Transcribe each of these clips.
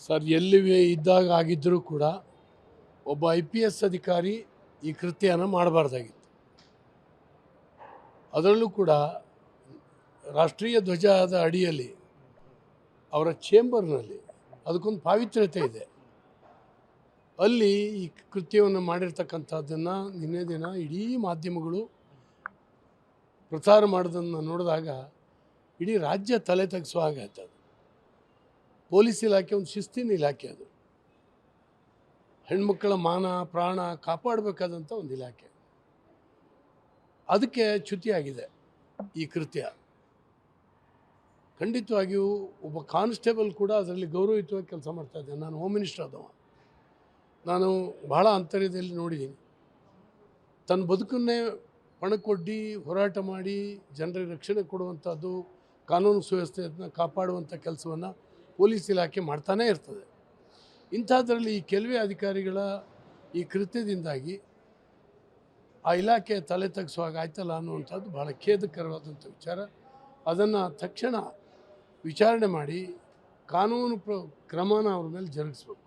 Sir ಎಲ್ಲಿ ಇದ್ದಾಗ ಆಗಿದ್ದರೂ ಕೂಡ ಒಬ್ಬ IPS ಅಧಿಕಾರಿ ಈ ಕೃತ್ಯನ ಮಾಡಬಾರ್ದಾಗಿತ್ತು. ಅದರಲ್ಲೂ ಕೂಡ ರಾಷ್ಟ್ರೀಯ ಧ್ವಜದ ಅಡಿಯಲ್ಲಿ ಅವರ ಚೇಂಬರ್ನಲ್ಲಿ ಅದಕ್ಕೊಂದು ಪಾವಿತ್ರ್ಯತೆ ಇದೆ. ಅಲ್ಲಿ ಈ ಕೃತ್ಯವನ್ನು ಮಾಡಿರ್ತಕ್ಕಂಥದ್ದನ್ನು ನಿನ್ನೆ ದಿನ ಇಡೀ ಮಾಧ್ಯಮಗಳು ಪ್ರಚಾರ ಮಾಡೋದನ್ನು ನೋಡಿದಾಗ ಇಡೀ ರಾಜ್ಯ ತಲೆ ತಗ್ಗಿಸುವ ಹಾಗಾಯ್ತು. ಅದು ಪೊಲೀಸ್ ಇಲಾಖೆ ಒಂದು ಶಿಸ್ತಿನ ಇಲಾಖೆ, ಅದು ಹೆಣ್ಮಕ್ಕಳ ಮಾನ ಪ್ರಾಣ ಕಾಪಾಡಬೇಕಾದಂಥ ಒಂದು ಇಲಾಖೆ. ಅದಕ್ಕೆ ಚ್ಯುತಿಯಾಗಿದೆ ಈ ಕೃತ್ಯ. ಖಂಡಿತವಾಗಿಯೂ ಒಬ್ಬ ಕಾನ್ಸ್ಟೇಬಲ್ ಕೂಡ ಅದರಲ್ಲಿ ಗೌರವಯುತವಾಗಿ ಕೆಲಸ ಮಾಡ್ತಾಯಿದ್ದೆ. ನಾನು ಹೋಮ್ ಮಿನಿಸ್ಟರ್ ಆದವ, ನಾನು ಬಹಳ ಅಂತರ್ಯದಲ್ಲಿ ನೋಡಿದ್ದೀನಿ. ತನ್ನ ಬದುಕನ್ನೇ ಪಣಕ್ಕೊಡ್ಡಿ ಹೋರಾಟ ಮಾಡಿ ಜನರಿಗೆ ರಕ್ಷಣೆ ಕೊಡುವಂಥದ್ದು, ಕಾನೂನು ಸುವ್ಯವಸ್ಥೆಯನ್ನು ಕಾಪಾಡುವಂಥ ಕೆಲಸವನ್ನು ಪೊಲೀಸ್ ಇಲಾಖೆ ಮಾಡ್ತಾನೇ ಇರ್ತದೆ. ಇಂಥದ್ರಲ್ಲಿ ಈ ಕೆಲವೇ ಅಧಿಕಾರಿಗಳ ಈ ಕೃತ್ಯದಿಂದಾಗಿ ಆ ಇಲಾಖೆ ತಲೆ ತಗ್ಗಿಸುವಾಗ ಆಯ್ತಲ್ಲ ಅನ್ನುವಂಥದ್ದು ಭಾಳ ಖೇದಕರವಾದಂಥ ವಿಚಾರ. ಅದನ್ನು ತಕ್ಷಣ ವಿಚಾರಣೆ ಮಾಡಿ ಕಾನೂನು ಕ್ರಮನ ಅವ್ರ ಮೇಲೆ ಜರುಗಿಸ್ಬೇಕು.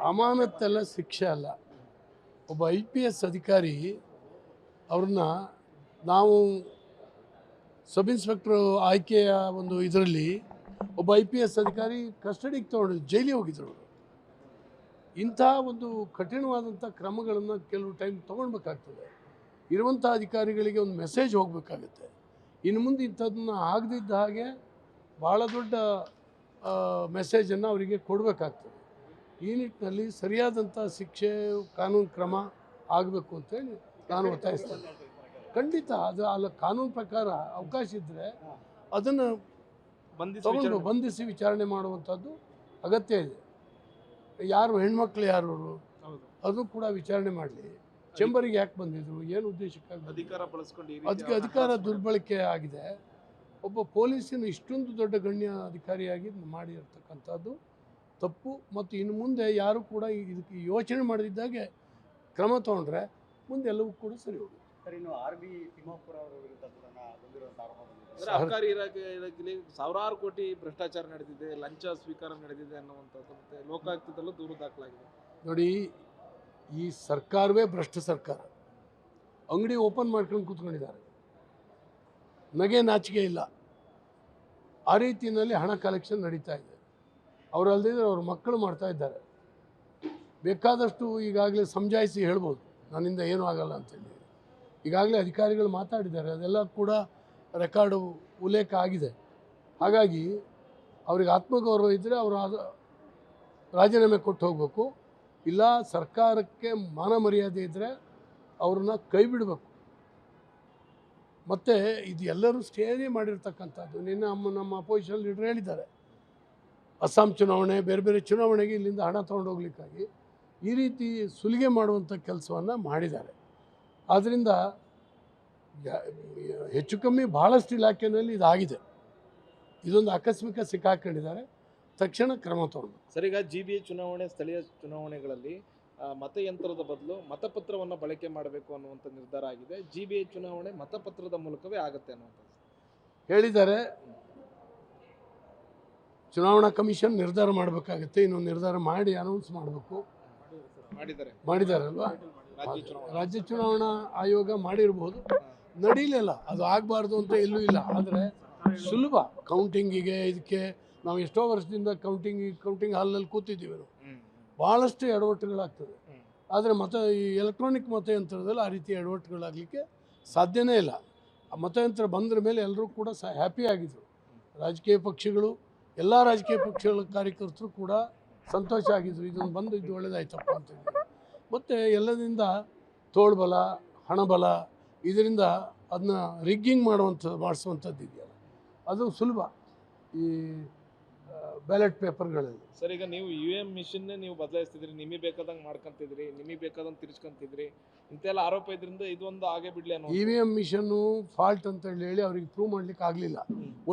ಅಮಾನತ್ತೆಲ್ಲ ಶಿಕ್ಷೆ ಅಲ್ಲ. ಒಬ್ಬ IPS ಅಧಿಕಾರಿ ಅವ್ರನ್ನ ನಾವು ಸಬ್ ಇನ್ಸ್ಪೆಕ್ಟ್ರು ಆಯ್ಕೆಯ ಒಂದು ಇದರಲ್ಲಿ ಒಬ್ಬ IPS ಅಧಿಕಾರಿ ಕಸ್ಟಡಿಗೆ ತೊಗೊಂಡು ಜೈಲಿಗೆ ಹೋಗಿದ್ರು. ಇಂಥ ಒಂದು ಕಠಿಣವಾದಂಥ ಕ್ರಮಗಳನ್ನು ಕೆಲವು ಟೈಮ್ ತೊಗೊಳ್ಬೇಕಾಗ್ತದೆ. ಇರುವಂಥ ಅಧಿಕಾರಿಗಳಿಗೆ ಒಂದು ಮೆಸೇಜ್ ಹೋಗಬೇಕಾಗತ್ತೆ. ಇನ್ನು ಮುಂದೆ ಇಂಥದ್ದನ್ನು ಆಗದಿದ್ದ ಹಾಗೆ ಭಾಳ ದೊಡ್ಡ ಮೆಸೇಜನ್ನು ಅವರಿಗೆ ಕೊಡಬೇಕಾಗ್ತದೆ. ಈ ನಿಟ್ಟಿನಲ್ಲಿ ಸರಿಯಾದಂಥ ಶಿಕ್ಷೆ ಕಾನೂನು ಕ್ರಮ ಆಗಬೇಕು ಅಂತೇಳಿ ನಾನು ಒತ್ತಾಯಿಸ್ತೇನೆ. ಖಂಡಿತ ಅದು ಅಲ್ಲ, ಕಾನೂನು ಪ್ರಕಾರ ಅವಕಾಶ ಇದ್ದರೆ ಅದನ್ನು ತಗೊಂಡು ಬಂಧಿಸಿ ವಿಚಾರಣೆ ಮಾಡುವಂಥದ್ದು ಅಗತ್ಯ ಇದೆ. ಯಾರು ಹೆಣ್ಮಕ್ಳು ಯಾರು ಅದು ಕೂಡ ವಿಚಾರಣೆ ಮಾಡಲಿ. ಚೇಂಬರಿಗೆ ಯಾಕೆ ಬಂದಿದ್ರು, ಏನು ಉದ್ದೇಶಕ್ಕಾಗಿ ಅಧಿಕಾರ ಬಳಸ್ಕೊಂಡು ಅದಕ್ಕೆ ಅಧಿಕಾರ ದುರ್ಬಳಕೆ ಆಗಿದೆ. ಒಬ್ಬ ಪೊಲೀಸಿನ ಇಷ್ಟೊಂದು ದೊಡ್ಡ ಗಣ್ಯ ಅಧಿಕಾರಿಯಾಗಿ ಮಾಡಿರ್ತಕ್ಕಂಥದ್ದು ತಪ್ಪು. ಮತ್ತು ಇನ್ನು ಮುಂದೆ ಯಾರು ಕೂಡ ಇದಕ್ಕೆ ಯೋಚನೆ ಮಾಡದಿದ್ದಾಗೆ ಕ್ರಮ ತೊಗೊಂಡ್ರೆ ಮುಂದೆ ಎಲ್ಲವೂ ಕೂಡ ಸರಿ ಹೋಗುತ್ತೆ. ಸರ್ಕಾರಿ ಇಲಾಖೆಯಲ್ಲಿ ಸಾವಿರಾರು ಕೋಟಿ ಭ್ರಷ್ಟಾಚಾರ ನಡೆದಿದೆ, ಲಂಚ ಸ್ವೀಕಾರ ನಡೆದಿದೆ ಅನ್ನುವಂಥದ್ದು ಮತ್ತೆ ಲೋಕಾಯುಕ್ತದಲ್ಲೂ ದೂರು ದಾಖಲಾಗಿದೆ. ನೋಡಿ, ಈ ಸರ್ಕಾರವೇ ಭ್ರಷ್ಟ ಸರ್ಕಾರ. ಅಂಗಡಿ ಓಪನ್ ಮಾಡ್ಕೊಂಡು ಕೂತ್ಕೊಂಡಿದ್ದಾರೆ, ನಗೆ ನಾಚಿಕೆ ಇಲ್ಲ. ಆ ರೀತಿಯಲ್ಲಿ ಹಣ ಕಲೆಕ್ಷನ್ ನಡೀತಾ ಇದೆ. ಅವರು ಅಲ್ಲದಿದ್ದರೆ ಅವ್ರ ಮಕ್ಕಳು ಮಾಡ್ತಾ ಇದ್ದಾರೆ. ಬೇಕಾದಷ್ಟು ಈಗಾಗಲೇ ಸಮಜಾಯಿಸಿ ಹೇಳ್ಬೋದು, ನನ್ನಿಂದ ಏನೂ ಆಗಲ್ಲ ಅಂತೇಳಿ. ಈಗಾಗಲೇ ಅಧಿಕಾರಿಗಳು ಮಾತಾಡಿದ್ದಾರೆ, ಅದೆಲ್ಲ ಕೂಡ ರೆಕಾರ್ಡು ಉಲ್ಲೇಖ ಆಗಿದೆ. ಹಾಗಾಗಿ ಅವ್ರಿಗೆ ಆತ್ಮಗೌರವ ಇದ್ದರೆ ಅವರು ರಾಜೀನಾಮೆ ಕೊಟ್ಟು ಹೋಗಬೇಕು. ಇಲ್ಲ ಸರ್ಕಾರಕ್ಕೆ ಮಾನ ಮರ್ಯಾದೆ ಇದ್ದರೆ ಅವ್ರನ್ನ ಕೈ ಬಿಡಬೇಕು. ಮತ್ತು ಇದು ಎಲ್ಲರೂ ಸೇರಿ ಮಾಡಿರ್ತಕ್ಕಂಥದ್ದು. ನಿನ್ನೆ ನಮ್ಮ ಅಪೋಸಿಷನ್ ಲೀಡರ್ ಹೇಳಿದ್ದಾರೆ, ಅಸ್ಸಾಂ ಚುನಾವಣೆ ಬೇರೆ ಬೇರೆ ಚುನಾವಣೆಗೆ ಇಲ್ಲಿಂದ ಹಣ ತೊಗೊಂಡು ಹೋಗ್ಲಿಕ್ಕಾಗಿ ಈ ರೀತಿ ಸುಲಿಗೆ ಮಾಡುವಂಥ ಕೆಲಸವನ್ನು ಮಾಡಿದ್ದಾರೆ. ಆದ್ದರಿಂದ ಹೆಚ್ಚು ಕಮ್ಮಿ ಭಾಳಷ್ಟು ಇಲಾಖೆಯಲ್ಲಿ ಇದಾಗಿದೆ. ಇದೊಂದು ಆಕಸ್ಮಿಕ ಸಿಕ್ಕಾಕೊಂಡಿದ್ದಾರೆ, ತಕ್ಷಣ ಕ್ರಮ ತಗೊಂಡು. ಸರ್, ಈಗ GBA ಚುನಾವಣೆ, ಸ್ಥಳೀಯ ಚುನಾವಣೆಗಳಲ್ಲಿ ಮತಯಂತ್ರದ ಬದಲು ಮತಪತ್ರವನ್ನು ಬಳಕೆ ಮಾಡಬೇಕು ಅನ್ನುವಂಥ ನಿರ್ಧಾರ ಆಗಿದೆ. GBA ಚುನಾವಣೆ ಮತಪತ್ರದ ಮೂಲಕವೇ ಆಗುತ್ತೆ ಅನ್ನುವಂಥದ್ದು ಹೇಳಿದ್ದಾರೆ. ಚುನಾವಣಾ ಕಮಿಷನ್ ನಿರ್ಧಾರ ಮಾಡಬೇಕಾಗತ್ತೆ. ಇನ್ನೊಂದು ನಿರ್ಧಾರ ಮಾಡಿ ಅನೌನ್ಸ್ ಮಾಡಬೇಕು. ಮಾಡಿದಾರಲ್ವಾ? ರಾಜ್ಯ ಚುನಾವಣಾ ಆಯೋಗ ಮಾಡಿರ್ಬೋದು, ನಡೀಲಿಲ್ಲ. ಅದು ಆಗಬಾರ್ದು ಅಂತ ಎಲ್ಲೂ ಇಲ್ಲ. ಆದರೆ ಸುಲಭ ಕೌಂಟಿಂಗಿಗೆ ಇದಕ್ಕೆ ನಾವು ಎಷ್ಟೋ ವರ್ಷದಿಂದ ಕೌಂಟಿಂಗ್ ಹಾಲ್ನಲ್ಲಿ ಕೂತಿದ್ದೀವಿ. ನಾವು ಭಾಳಷ್ಟು ಎಡವಟ್ಟುಗಳಾಗ್ತದೆ. ಆದರೆ ಈ ಎಲೆಕ್ಟ್ರಾನಿಕ್ ಮತಯಂತ್ರದಲ್ಲಿ ಆ ರೀತಿ ಎಡವಟ್ಟುಗಳಾಗಲಿಕ್ಕೆ ಸಾಧ್ಯನೇ ಇಲ್ಲ. ಆ ಮತಯಂತ್ರ ಬಂದ್ರ ಮೇಲೆ ಎಲ್ಲರೂ ಕೂಡ ಹ್ಯಾಪಿ ಆಗಿದ್ರು. ರಾಜಕೀಯ ಪಕ್ಷಗಳು, ಎಲ್ಲ ರಾಜಕೀಯ ಪಕ್ಷಗಳ ಕಾರ್ಯಕರ್ತರು ಕೂಡ ಸಂತೋಷ ಆಗಿದ್ರು. ಇದನ್ನು ಬಂದು ಇದು ಒಳ್ಳೆಯದಾಯ್ತಪ್ಪ ಅಂತೇಳಿ. ಮತ್ತು ಎಲ್ಲದಿಂದ ತೋಳ್ಬಲ, ಹಣಬಲ, ಇದರಿಂದ ಅದನ್ನ ರಿಗ್ಗಿಂಗ್ ಮಾಡಿಸುವಂಥದ್ದು ಇದೆಯಲ್ಲ, ಅದು ಸುಲಭ ಈ ಬ್ಯಾಲೆಟ್ ಪೇಪರ್ಗಳಲ್ಲಿ. ಸರ್, ಈಗ ನೀವು UM ಮಿಷನ್ನೇ ನೀವು ಬದಲಾಯಿಸ್ತಿದ್ರಿ, ನಿಮಗೆ ಬೇಕಾದಂಗೆ ಮಾಡ್ಕೊಂತಿದ್ರಿ, ನಿಮಗೆ ಬೇಕಾದಂಗೆ ತಿರ್ಸ್ಕೊಂತಿದ್ರಿ, ಇಂತೆಲ್ಲ ಆರೋಪ ಇದರಿಂದ ಇದೊಂದು ಆಗೇ ಬಿಡಲಿ ಅನ್ನೋ. EVM ಮಿಷನ್ನು ಫಾಲ್ಟ್ ಅಂತ ಹೇಳಿ ಅವ್ರಿಗೆ ಪ್ರೂವ್ ಮಾಡಲಿಕ್ಕೆ ಆಗಲಿಲ್ಲ.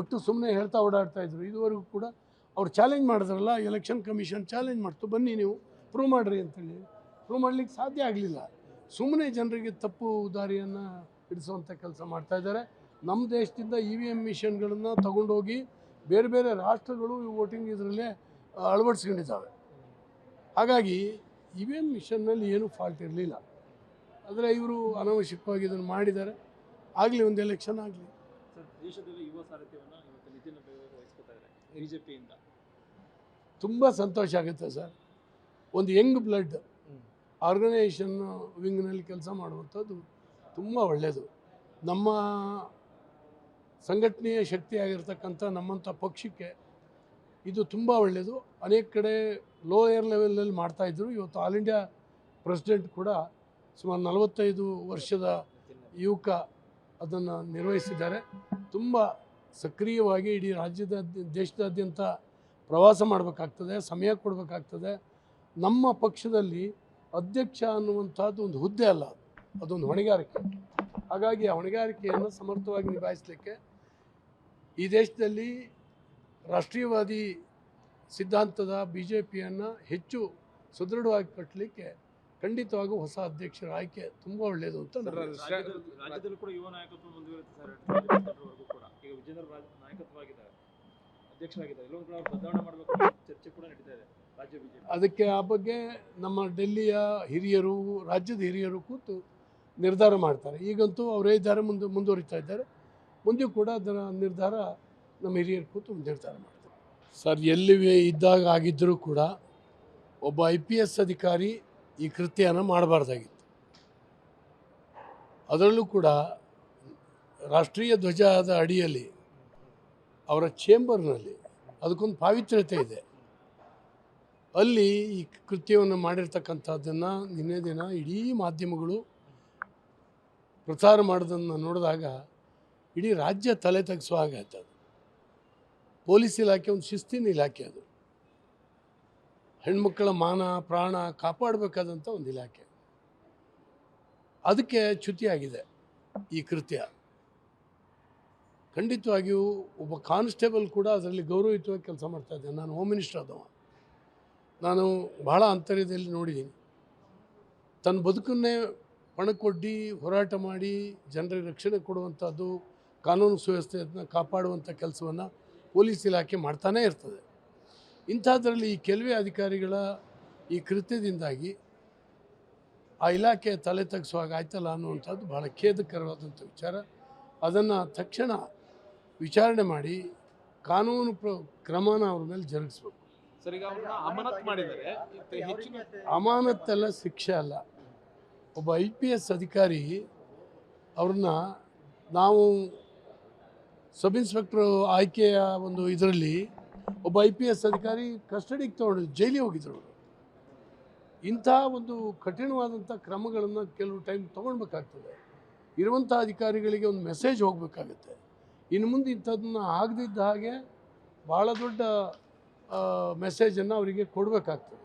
ಒಟ್ಟು ಸುಮ್ಮನೆ ಹೇಳ್ತಾ ಓಡಾಡ್ತಾ ಇದ್ರು. ಇದುವರೆಗೂ ಕೂಡ ಅವ್ರು ಚಾಲೆಂಜ್ ಮಾಡಿದ್ರಲ್ಲ, ಎಲೆಕ್ಷನ್ ಕಮಿಷನ್ ಚಾಲೆಂಜ್ ಮಾಡ್ತು, ಬನ್ನಿ ನೀವು ಪ್ರೂವ್ ಮಾಡಿರಿ ಅಂತೇಳಿ. ಪ್ರೂವ್ ಮಾಡಲಿಕ್ಕೆ ಸಾಧ್ಯ ಆಗಲಿಲ್ಲ. ಸುಮ್ಮನೆ ಜನರಿಗೆ ತಪ್ಪು ದಾರಿಯನ್ನು ಹಿಡಿಸುವಂಥ ಕೆಲಸ ಮಾಡ್ತಾಯಿದ್ದಾರೆ. ನಮ್ಮ ದೇಶದಿಂದ EVM ಮಿಷನ್ಗಳನ್ನು ತಗೊಂಡೋಗಿ ಬೇರೆ ಬೇರೆ ರಾಷ್ಟ್ರಗಳು ಈ ವೋಟಿಂಗ್ ಇದರಲ್ಲೇ ಅಳವಡಿಸ್ಕೊಂಡಿದ್ದಾವೆ. ಹಾಗಾಗಿ ಇ ವಿ ಎಮ್ ಮಿಷನ್ನಲ್ಲಿ ಏನೂ ಫಾಲ್ಟ್ ಇರಲಿಲ್ಲ. ಆದರೆ ಇವರು ಅನಾವಶ್ಯಕವಾಗಿ ಇದನ್ನು ಮಾಡಿದ್ದಾರೆ. ಆಗಲಿ, ಒಂದು ಎಲೆಕ್ಷನ್ ಆಗಲಿ. ಸರ್, ದೇಶದಲ್ಲಿ ಯುವ ಸಾರಥ್ಯವನ್ನು ಇವತ್ತು ನಿತಿನ್ ವಹಿಸ್ಕೊತಾ ಇದ್ದಾರೆ ಬಿಜೆಪಿಯಿಂದ. ತುಂಬ ಸಂತೋಷ ಆಗುತ್ತೆ ಸರ್. ಒಂದು ಯಂಗ್ ಬ್ಲಡ್ ಆರ್ಗನೈಸೇಷನ್ ವಿಂಗ್ನಲ್ಲಿ ಕೆಲಸ ಮಾಡುವಂಥದ್ದು ತುಂಬ ಒಳ್ಳೆಯದು. ನಮ್ಮ ಸಂಘಟನೆಯ ಶಕ್ತಿಯಾಗಿರ್ತಕ್ಕಂಥ ನಮ್ಮಂಥ ಪಕ್ಷಕ್ಕೆ ಇದು ತುಂಬ ಒಳ್ಳೆಯದು. ಅನೇಕ ಕಡೆ ಲೋಯರ್ ಲೆವೆಲಲ್ಲಿ ಮಾಡ್ತಾಯಿದ್ರು. ಇವತ್ತು ಆಲ್ ಇಂಡಿಯಾ ಪ್ರೆಸಿಡೆಂಟ್ ಕೂಡ ಸುಮಾರು 45 ವರ್ಷದ ಯುವಕ ಅದನ್ನು ನಿರ್ವಹಿಸಿದ್ದಾರೆ. ತುಂಬ ಸಕ್ರಿಯವಾಗಿ ಇಡೀ ದೇಶದಾದ್ಯಂತ ಪ್ರವಾಸ ಮಾಡಬೇಕಾಗ್ತದೆ, ಸಮಯ ಕೊಡಬೇಕಾಗ್ತದೆ. ನಮ್ಮ ಪಕ್ಷದಲ್ಲಿ ಅಧ್ಯಕ್ಷ ಅನ್ನುವಂಥದ್ದು ಒಂದು ಹುದ್ದೆ ಅಲ್ಲ, ಅದೊಂದು ಹೊಣೆಗಾರಿಕೆ. ಹಾಗಾಗಿ ಆ ಹೊಣೆಗಾರಿಕೆಯನ್ನು ಸಮರ್ಥವಾಗಿ ನಿಭಾಯಿಸಲಿಕ್ಕೆ ಈ ದೇಶದಲ್ಲಿ ರಾಷ್ಟ್ರೀಯವಾದಿ ಸಿದ್ಧಾಂತದ BJPಯನ್ನು ಹೆಚ್ಚು ಸುದೃಢವಾಗಿ ಕಟ್ಟಲಿಕ್ಕೆ ಖಂಡಿತವಾಗೂ ಹೊಸ ಅಧ್ಯಕ್ಷರ ಆಯ್ಕೆ ತುಂಬ ಒಳ್ಳೆಯದು ಅಂತ ರಾಜ್ಯದಲ್ಲೂ ಕೂಡ ಯುವ ನಾಯಕತ್ವ ಮುಂದುವರಿಯುತ್ತೆ ಸರ್. 2022 ಕೂಡ ಈಗ ವಿಜೇಂದ್ರ ನಾಯಕತ್ವವಾಗಿದ್ದಾರೆ, ಅಧ್ಯಕ್ಷರಾಗಿದ್ದಾರೆ. ಎಲ್ಲರೂ ಕೂಡ ಬದಲಾವಣೆ ಮಾಡಬೇಕು ಚರ್ಚೆ ಕೂಡ ನಡೀತಾ ಇದೆ ರಾಜ್ಯ ಬಿಜೆಪಿ. ಅದಕ್ಕೆ ಆ ಬಗ್ಗೆ ನಮ್ಮ ಡೆಲ್ಲಿಯ ಹಿರಿಯರು, ರಾಜ್ಯದ ಹಿರಿಯರು ಕೂತು ನಿರ್ಧಾರ ಮಾಡ್ತಾರೆ. ಈಗಂತೂ ಅವರೇ ಇದ್ದಾರೆ, ಮುಂದುವರಿತಾ ಇದ್ದಾರೆ. ಮುಂದೆ ಕೂಡ ಅದರ ನಿರ್ಧಾರ ನಮ್ಮ ಹಿರಿಯರು ಕೂತು ನಿರ್ಧಾರ ಮಾಡ್ತಾರೆ. ಸರ್, ಎಲ್ಲಿ ಇದ್ದಾಗ ಆಗಿದ್ದರೂ ಕೂಡ ಒಬ್ಬ IPS ಅಧಿಕಾರಿ ಈ ಕೃತ್ಯನ ಮಾಡಬಾರ್ದಾಗಿತ್ತು. ಅದರಲ್ಲೂ ಕೂಡ ರಾಷ್ಟ್ರೀಯ ಧ್ವಜದ ಅಡಿಯಲ್ಲಿ ಅವರ ಚೇಂಬರ್ನಲ್ಲಿ ಅದಕ್ಕೊಂದು ಪಾವಿತ್ರ್ಯತೆ ಇದೆ. ಅಲ್ಲಿ ಈ ಕೃತ್ಯವನ್ನು ಮಾಡಿರ್ತಕ್ಕಂಥದ್ದನ್ನು ನಿನ್ನೆ ದಿನ ಇಡೀ ಮಾಧ್ಯಮಗಳು ಪ್ರಚಾರ ಮಾಡೋದನ್ನು ನೋಡಿದಾಗ ಇಡೀ ರಾಜ್ಯ ತಲೆ ತಗ್ಗಿಸುವ ಹಾಗಾಯ್ತು. ಅದು ಪೊಲೀಸ್ ಇಲಾಖೆ ಒಂದು ಶಿಸ್ತಿನ ಇಲಾಖೆ. ಅದು ಹೆಣ್ಮಕ್ಕಳ ಮಾನ ಪ್ರಾಣ ಕಾಪಾಡಬೇಕಾದಂಥ ಒಂದು ಇಲಾಖೆ. ಅದಕ್ಕೆ ಚ್ಯುತಿಯಾಗಿದೆ ಈ ಕೃತ್ಯ. ಖಂಡಿತವಾಗಿಯೂ ಒಬ್ಬ ಕಾನ್ಸ್ಟೇಬಲ್ ಕೂಡ ಅದರಲ್ಲಿ ಗೌರವಯುತವಾಗಿ ಕೆಲಸ ಮಾಡ್ತಾಯಿದ್ದೆ. ನಾನು ಹೋಮ್ ಮಿನಿಸ್ಟರ್ ಆದವ. ನಾನು ಬಹಳ ಅಂತರ್ಯದಲ್ಲಿ ನೋಡಿದ್ದೀನಿ. ತನ್ನ ಬದುಕನ್ನೇ ಪಣಕ್ಕೊಡ್ಡಿ ಹೋರಾಟ ಮಾಡಿ ಜನರಿಗೆ ರಕ್ಷಣೆ ಕೊಡುವಂಥದ್ದು, ಕಾನೂನು ಸುವ್ಯವಸ್ಥೆಯನ್ನು ಕಾಪಾಡುವಂಥ ಕೆಲಸವನ್ನು ಪೊಲೀಸ್ ಇಲಾಖೆ ಮಾಡ್ತಾನೇ ಇರ್ತದೆ. ಇಂಥದ್ರಲ್ಲಿ ಈ ಕೆಲವೇ ಅಧಿಕಾರಿಗಳ ಈ ಕೃತ್ಯದಿಂದಾಗಿ ಆ ಇಲಾಖೆ ತಲೆ ತಗ್ಗಿಸುವಾಗ ಆಯ್ತಲ್ಲ ಅನ್ನುವಂಥದ್ದು ಭಾಳ ಖೇದಕರವಾದಂಥ ವಿಚಾರ. ಅದನ್ನು ತಕ್ಷಣ ವಿಚಾರಣೆ ಮಾಡಿ ಕಾನೂನು ಕ್ರಮನ ಅವ್ರ ಮೇಲೆ ಜರುಗಿಸ್ಬೇಕು. ಅಮಾನತ್ತೆಲ್ಲ ಶಿಕ್ಷೆ ಅಲ್ಲ. ಒಬ್ಬ IPS ಅಧಿಕಾರಿ ಅವ್ರನ್ನ ನಾವು ಸಬ್ ಇನ್ಸ್ಪೆಕ್ಟ್ರ್ ಆಯ್ಕೆಯ ಒಂದು ಇದರಲ್ಲಿ ಒಬ್ಬ IPS ಅಧಿಕಾರಿ ಕಸ್ಟಡಿಗೆ ತೊಗೊಂಡು ಜೈಲಿಗೆ ಹೋಗಿದ್ರು. ಅವರು ಇಂಥ ಒಂದು ಕಠಿಣವಾದಂಥ ಕ್ರಮಗಳನ್ನು ಕೆಲವು ಟೈಮ್ ತೊಗೊಳ್ಬೇಕಾಗ್ತದೆ. ಇರುವಂಥ ಅಧಿಕಾರಿಗಳಿಗೆ ಒಂದು ಮೆಸೇಜ್ ಹೋಗಬೇಕಾಗತ್ತೆ. ಇನ್ನು ಮುಂದೆ ಇಂಥದ್ದನ್ನು ಆಗದಿದ್ದ ಹಾಗೆ ಭಾಳ ದೊಡ್ಡ ಮೆಸೇಜನ್ನು ಅವರಿಗೆ ಕೊಡಬೇಕಾಗ್ತದೆ.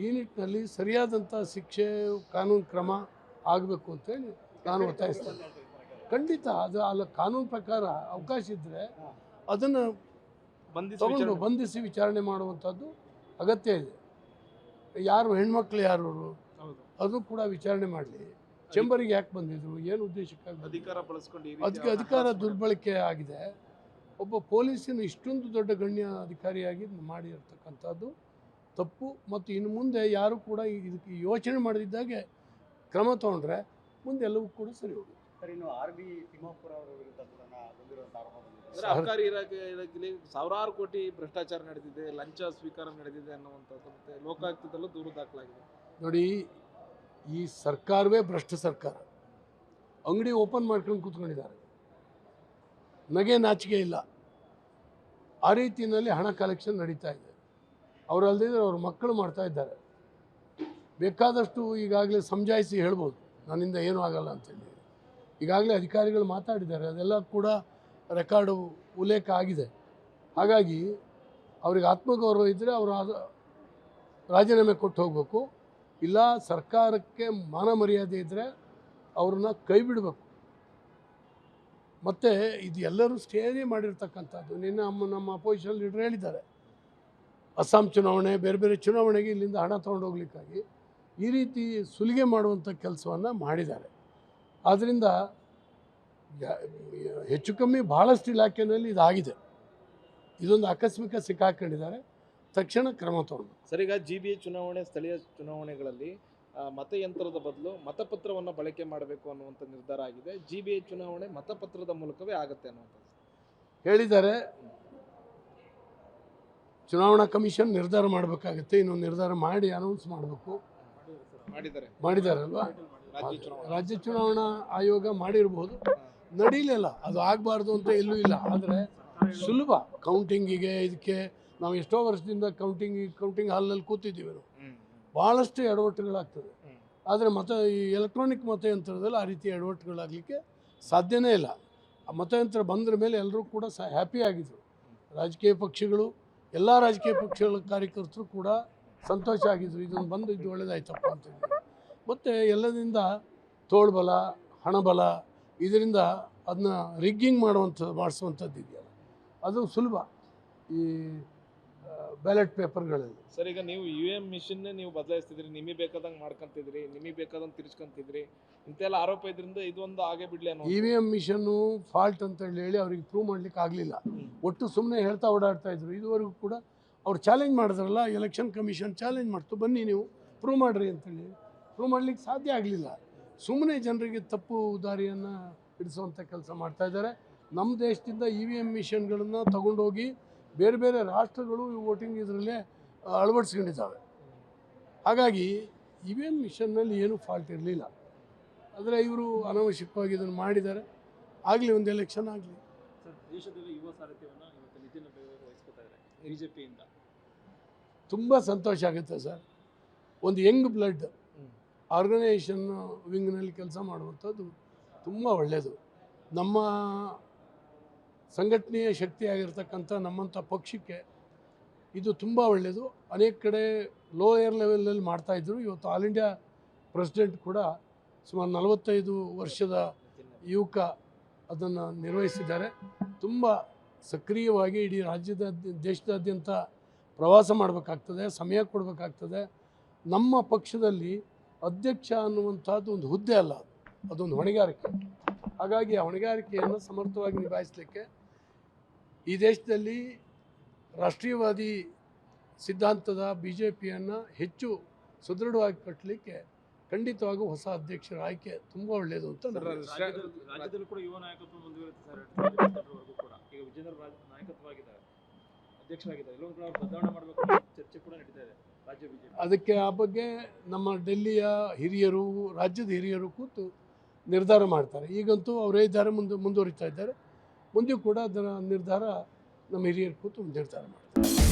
ಈ ನಿಟ್ಟಿನಲ್ಲಿ ಸರಿಯಾದಂಥ ಶಿಕ್ಷೆ, ಕಾನೂನು ಕ್ರಮ ಆಗಬೇಕು ಅಂತೇಳಿ ನಾನು ಒತ್ತಾಯಿಸ್ತೇನೆ. ಖಂಡಿತ ಅದು ಅಲ್ಲ, ಕಾನೂನು ಪ್ರಕಾರ ಅವಕಾಶ ಇದ್ದರೆ ಅದನ್ನು ತಗೊಂಡು ಬಂಧಿಸಿ ವಿಚಾರಣೆ ಮಾಡುವಂಥದ್ದು ಅಗತ್ಯ ಇದೆ. ಯಾರು ಹೆಣ್ಮಕ್ಳು ಯಾರು ಅದು ಕೂಡ ವಿಚಾರಣೆ ಮಾಡಲಿ. ಚೇಂಬರಿಗೆ ಯಾಕೆ ಬಂದಿದ್ರು, ಏನು ಉದ್ದೇಶಕ್ಕಾಗಿ ಅಧಿಕಾರ ಬಳಸ್ಕೊಂಡು ಅದಕ್ಕೆ ಅಧಿಕಾರ ದುರ್ಬಳಕೆ ಆಗಿದೆ. ಒಬ್ಬ ಪೊಲೀಸಿನ ಇಷ್ಟೊಂದು ದೊಡ್ಡ ಗಣ್ಯ ಅಧಿಕಾರಿಯಾಗಿ ಮಾಡಿರ್ತಕ್ಕಂಥದ್ದು ತಪ್ಪು. ಮತ್ತು ಇನ್ನು ಮುಂದೆ ಯಾರು ಕೂಡ ಇದಕ್ಕೆ ಯೋಚನೆ ಮಾಡದಿದ್ದಾಗೆ ಕ್ರಮ ತೊಗೊಂಡ್ರೆ ಮುಂದೆ ಎಲ್ಲವೂ ಕೂಡ ಸರಿ ಹೋಗುತ್ತೆ. ಸರ್, ಇನ್ನು RB ತಿಮ್ಮಾಪುರ ಅವರ ವಿರುದ್ಧ ಕೂಡ ಬಂದಿರುವಂಥ ಆರೋಪ ಬಂದಿದೆ. ಅಬಕಾರಿ ಇಲಾಖೆಯಲ್ಲಿ ಸಾವಿರಾರು ಕೋಟಿ ಭ್ರಷ್ಟಾಚಾರ ನಡೆದಿದೆ, ಲಂಚ ಸ್ವೀಕಾರ ನಡೆದಿದೆ ಅನ್ನುವಂಥದ್ದು ಮತ್ತೆ ಲೋಕಾಯುಕ್ತದಲ್ಲೂ ದೂರು ದಾಖಲಾಗಿದೆ. ನೋಡಿ, ಈ ಸರ್ಕಾರವೇ ಭ್ರಷ್ಟ ಸರ್ಕಾರ. ಅಂಗಡಿ ಓಪನ್ ಮಾಡ್ಕೊಂಡು ಕೂತ್ಕೊಂಡಿದ್ದಾರೆ, ನಗೆ ನಾಚಿಕೆ ಇಲ್ಲ. ಆ ರೀತಿಯಲ್ಲಿ ಹಣ ಕಲೆಕ್ಷನ್ ನಡೀತಾ ಇದೆ. ಅವರಲ್ಲದಿದ್ದರೆ ಅವ್ರ ಮಕ್ಕಳು ಮಾಡ್ತಾ ಇದ್ದಾರೆ. ಬೇಕಾದಷ್ಟು ಈಗಾಗಲೇ ಸಮಜಾಯಿಸಿ ಹೇಳ್ಬೋದು, ನನ್ನಿಂದ ಏನೂ ಆಗಲ್ಲ ಅಂತೇಳಿ. ಈಗಾಗಲೇ ಅಧಿಕಾರಿಗಳು ಮಾತಾಡಿದ್ದಾರೆ, ಅದೆಲ್ಲ ಕೂಡ ರೆಕಾರ್ಡು ಉಲ್ಲೇಖ ಆಗಿದೆ. ಹಾಗಾಗಿ ಅವ್ರಿಗೆ ಆತ್ಮಗೌರವ ಇದ್ದರೆ ಅವರು ರಾಜೀನಾಮೆ ಕೊಟ್ಟು ಹೋಗಬೇಕು. ಇಲ್ಲ, ಸರ್ಕಾರಕ್ಕೆ ಮಾನ ಮರ್ಯಾದೆ ಇದ್ದರೆ ಅವ್ರನ್ನ ಕೈ ಬಿಡಬೇಕು. ಮತ್ತು ಇದು ಎಲ್ಲರೂ ಸೇರಿ ಮಾಡಿರ್ತಕ್ಕಂಥದ್ದು. ನಿನ್ನೆ ನಮ್ಮ ಅಪೋಸಿಷನ್ ಲೀಡರ್ ಹೇಳಿದ್ದಾರೆ, ಅಸ್ಸಾಂ ಚುನಾವಣೆ, ಬೇರೆ ಬೇರೆ ಚುನಾವಣೆಗೆ ಇಲ್ಲಿಂದ ಹಣ ತೊಗೊಂಡು ಹೋಗ್ಲಿಕ್ಕಾಗಿ ಈ ರೀತಿ ಸುಲಿಗೆ ಮಾಡುವಂಥ ಕೆಲಸವನ್ನು ಮಾಡಿದ್ದಾರೆ. ಆದ್ದರಿಂದ ಹೆಚ್ಚು ಕಮ್ಮಿ ಭಾಳಷ್ಟು ಇಲಾಖೆಯಲ್ಲಿ ಇದಾಗಿದೆ. ಇದೊಂದು ಆಕಸ್ಮಿಕ ಸಿಕ್ಕಾಕೊಂಡಿದ್ದಾರೆ, ತಕ್ಷಣ ಕ್ರಮ ತಗೊಂಡು. ಸರ್, ಈಗ GBA ಚುನಾವಣೆ, ಸ್ಥಳೀಯ ಚುನಾವಣೆಗಳಲ್ಲಿ ಮತಯಂತ್ರದ ಬದಲು ಮತಪತ್ರವನ್ನು ಬಳಕೆ ಮಾಡಬೇಕು ಅನ್ನುವಂಥ ನಿರ್ಧಾರ ಆಗಿದೆ. GBA ಚುನಾವಣೆ ಮತಪತ್ರದ ಮೂಲಕವೇ ಆಗುತ್ತೆ ಅನ್ನುವಂಥದ್ದು ಹೇಳಿದ್ದಾರೆ. ಚುನಾವಣಾ ಕಮಿಷನ್ ನಿರ್ಧಾರ ಮಾಡಬೇಕಾಗತ್ತೆ, ಇನ್ನೊಂದು ನಿರ್ಧಾರ ಮಾಡಿ ಅನೌನ್ಸ್ ಮಾಡಬೇಕು. ಮಾಡಿದಾರಲ್ವಾ? ರಾಜ್ಯ ಚುನಾವಣಾ ಆಯೋಗ ಮಾಡಿರ್ಬೋದು, ನಡೀಲಿಲ್ಲ, ಅದು ಆಗಬಾರ್ದು ಅಂತ ಎಲ್ಲೂ ಇಲ್ಲ. ಆದರೆ ಸುಲಭ ಕೌಂಟಿಂಗಿಗೆ, ಇದಕ್ಕೆ ನಾವು ಎಷ್ಟೋ ವರ್ಷದಿಂದ ಕೌಂಟಿಂಗ್ ಹಾಲ್ನಲ್ಲಿ ಕೂತಿದ್ದೀವಿ ನಾವು, ಭಾಳಷ್ಟು ಎಡವಟ್ಟುಗಳಾಗ್ತದೆ. ಆದರೆ ಈ ಎಲೆಕ್ಟ್ರಾನಿಕ್ ಮತಯಂತ್ರದಲ್ಲಿ ಆ ರೀತಿ ಎಡವಟ್ಟುಗಳಾಗಲಿಕ್ಕೆ ಸಾಧ್ಯನೇ ಇಲ್ಲ. ಆ ಮತಯಂತ್ರ ಬಂದ್ರ ಮೇಲೆ ಎಲ್ಲರೂ ಕೂಡ ಹ್ಯಾಪಿ ಆಗಿದ್ರು. ರಾಜಕೀಯ ಪಕ್ಷಗಳು, ಎಲ್ಲ ರಾಜಕೀಯ ಪಕ್ಷಗಳ ಕಾರ್ಯಕರ್ತರು ಕೂಡ ಸಂತೋಷ ಆಗಿದ್ರು, ಇದನ್ನು ಬಂದು ಇದು ಒಳ್ಳೆಯದಾಯ್ತಪ್ಪ ಅಂತಂದು. ಮತ್ತು ಎಲ್ಲದಿಂದ ತೋಳ್ಬಲ, ಹಣಬಲ, ಇದರಿಂದ ಅದನ್ನ ರಿಗ್ಗಿಂಗ್ ಮಾಡಿಸುವಂಥದ್ದು ಇದೆಯಲ್ಲ, ಅದು ಸುಲಭ ಈ ಬ್ಯಾಲೆಟ್ ಪೇಪರ್ಗಳಲ್ಲಿ. ಸರ್, ಈಗ ನೀವು UVM ಮಿಷನ್ನೇ ನೀವು ಬದಲಾಯಿಸ್ತಿದ್ರಿ, ನಿಮಗೆ ಬೇಕಾದಂಗೆ ಮಾಡ್ಕೊಂತಿದ್ರಿ, ನಿಮಗೆ ಬೇಕಾದಂಗೆ ತಿರ್ಸ್ಕೊಂತಿದ್ರಿ, ಇಂತೆಲ್ಲ ಆರೋಪ ಇದರಿಂದ ಇದೊಂದು ಆಗೇ ಬಿಡಲಿ ಅನ್ನೋ. EVM ಮಿಷನ್ನು ಫಾಲ್ಟ್ ಅಂತ ಹೇಳಿ ಅವ್ರಿಗೆ ಪ್ರೂವ್ ಮಾಡ್ಲಿಕ್ಕೆ ಆಗಲಿಲ್ಲ. ಒಟ್ಟು ಸುಮ್ಮನೆ ಹೇಳ್ತಾ ಓಡಾಡ್ತಾ ಇದ್ರು. ಇದುವರೆಗೂ ಕೂಡ ಅವ್ರು ಚಾಲೆಂಜ್ ಮಾಡಿದ್ರಲ್ಲ, ಎಲೆಕ್ಷನ್ ಕಮಿಷನ್ ಚಾಲೆಂಜ್ ಮಾಡ್ತು, ಬನ್ನಿ ನೀವು ಪ್ರೂವ್ ಮಾಡಿರಿ ಅಂತೇಳಿ. ಪ್ರೂವ್ ಮಾಡಲಿಕ್ಕೆ ಸಾಧ್ಯ ಆಗಲಿಲ್ಲ. ಸುಮ್ಮನೆ ಜನರಿಗೆ ತಪ್ಪು ದಾರಿಯನ್ನು ಹಿಡಿಸುವಂಥ ಕೆಲಸ ಮಾಡ್ತಾ ಇದ್ದಾರೆ. ನಮ್ಮ ದೇಶದಿಂದ EVM ಮಿಷನ್ಗಳನ್ನು ತಗೊಂಡೋಗಿ ಬೇರೆ ಬೇರೆ ರಾಷ್ಟ್ರಗಳು ವೋಟಿಂಗ್ ಇದರಲ್ಲೇ ಅಳವಡಿಸ್ಕೊಂಡಿದ್ದಾವೆ. ಹಾಗಾಗಿ EVM ಮಿಷನ್ನಲ್ಲಿ ಏನೂ ಫಾಲ್ಟ್ ಇರಲಿಲ್ಲ. ಆದರೆ ಇವರು ಅನಾವಶ್ಯಕವಾಗಿ ಇದನ್ನು ಮಾಡಿದ್ದಾರೆ. ಆಗಲಿ, ಒಂದು ಎಲೆಕ್ಷನ್ ಆಗಲಿ. ಸರ್, ದೇಶದಲ್ಲಿ ಯುವ ಸಾರಥ್ಯವನ್ನು ಇವತ್ತು ನಿತಿನ್ ವಹಿಸ್ಕೊತಾ ಇದ್ದಾರೆ BJPಯಿಂದ. ತುಂಬ ಸಂತೋಷ ಆಗುತ್ತೆ ಸರ್. ಒಂದು ಯಂಗ್ ಬ್ಲಡ್ ಆರ್ಗನೈಸೇಷನ್ ವಿಂಗ್ನಲ್ಲಿ ಕೆಲಸ ಮಾಡುವಂಥದ್ದು ತುಂಬ ಒಳ್ಳೆಯದು. ನಮ್ಮ ಸಂಘಟನೆಯ ಶಕ್ತಿಯಾಗಿರ್ತಕ್ಕಂಥ ನಮ್ಮಂಥ ಪಕ್ಷಕ್ಕೆ ಇದು ತುಂಬ ಒಳ್ಳೆಯದು. ಅನೇಕ ಕಡೆ ಲೋಯರ್ ಲೆವೆಲಲ್ಲಿ ಮಾಡ್ತಾಯಿದ್ರು. ಇವತ್ತು ಆಲ್ ಇಂಡಿಯಾ ಪ್ರೆಸಿಡೆಂಟ್ ಕೂಡ ಸುಮಾರು 45 ವರ್ಷದ ಯುವಕ ಅದನ್ನು ನಿರ್ವಹಿಸಿದ್ದಾರೆ. ತುಂಬ ಸಕ್ರಿಯವಾಗಿ ಇಡೀ ದೇಶದಾದ್ಯಂತ ಪ್ರವಾಸ ಮಾಡಬೇಕಾಗ್ತದೆ, ಸಮಯ ಕೊಡಬೇಕಾಗ್ತದೆ. ನಮ್ಮ ಪಕ್ಷದಲ್ಲಿ ಅಧ್ಯಕ್ಷ ಅನ್ನುವಂಥದ್ದು ಒಂದು ಹುದ್ದೆ ಅಲ್ಲ, ಅದೊಂದು ಹೊಣೆಗಾರಿಕೆ. ಹಾಗಾಗಿ ಆ ಹೊಣೆಗಾರಿಕೆಯನ್ನು ಸಮರ್ಥವಾಗಿ ನಿಭಾಯಿಸಲಿಕ್ಕೆ ಈ ದೇಶದಲ್ಲಿ ರಾಷ್ಟ್ರೀಯವಾದಿ ಸಿದ್ಧಾಂತದ BJPಯನ್ನು ಹೆಚ್ಚು ಸುದೃಢವಾಗಿ ಕಟ್ಟಲಿಕ್ಕೆ ಖಂಡಿತವಾಗೂ ಹೊಸ ಅಧ್ಯಕ್ಷರ ಆಯ್ಕೆ ತುಂಬ ಒಳ್ಳೆಯದು ಅಂತ. ರಾಜ್ಯದಲ್ಲೂ ಕೂಡ ಯುವ ನಾಯಕತ್ವ ಮುಂದುವರಿಯುತ್ತೆ ಸರ್. 2022 ಕೂಡ ಈಗ ವಿಜೇಂದ್ರ ನಾಯಕತ್ವವಾಗಿದ್ದಾರೆ, ಅಧ್ಯಕ್ಷರಾಗಿದ್ದಾರೆ. ಎಲ್ಲರೂ ಕೂಡ ಬದಲಾವಣೆ ಮಾಡಬೇಕು ಚರ್ಚೆ ಕೂಡ ನಡೀತಾ ಇದೆ ರಾಜ್ಯ BJP. ಅದಕ್ಕೆ ಆ ಬಗ್ಗೆ ನಮ್ಮ ಡೆಲ್ಲಿಯ ಹಿರಿಯರು, ರಾಜ್ಯದ ಹಿರಿಯರು ಕೂತು ನಿರ್ಧಾರ ಮಾಡ್ತಾರೆ. ಈಗಂತೂ ಅವರೇ ಇದ್ದಾರೆ, ಮುಂದುವರಿತಾ ಇದ್ದಾರೆ. ಮುಂದೆ ಕೂಡ ಅದರ ನಿರ್ಧಾರ ನಮ್ಮ ಹಿರಿಯರು ಕೂತು ನಿರ್ಧಾರ ಮಾಡ್ತಾರೆ.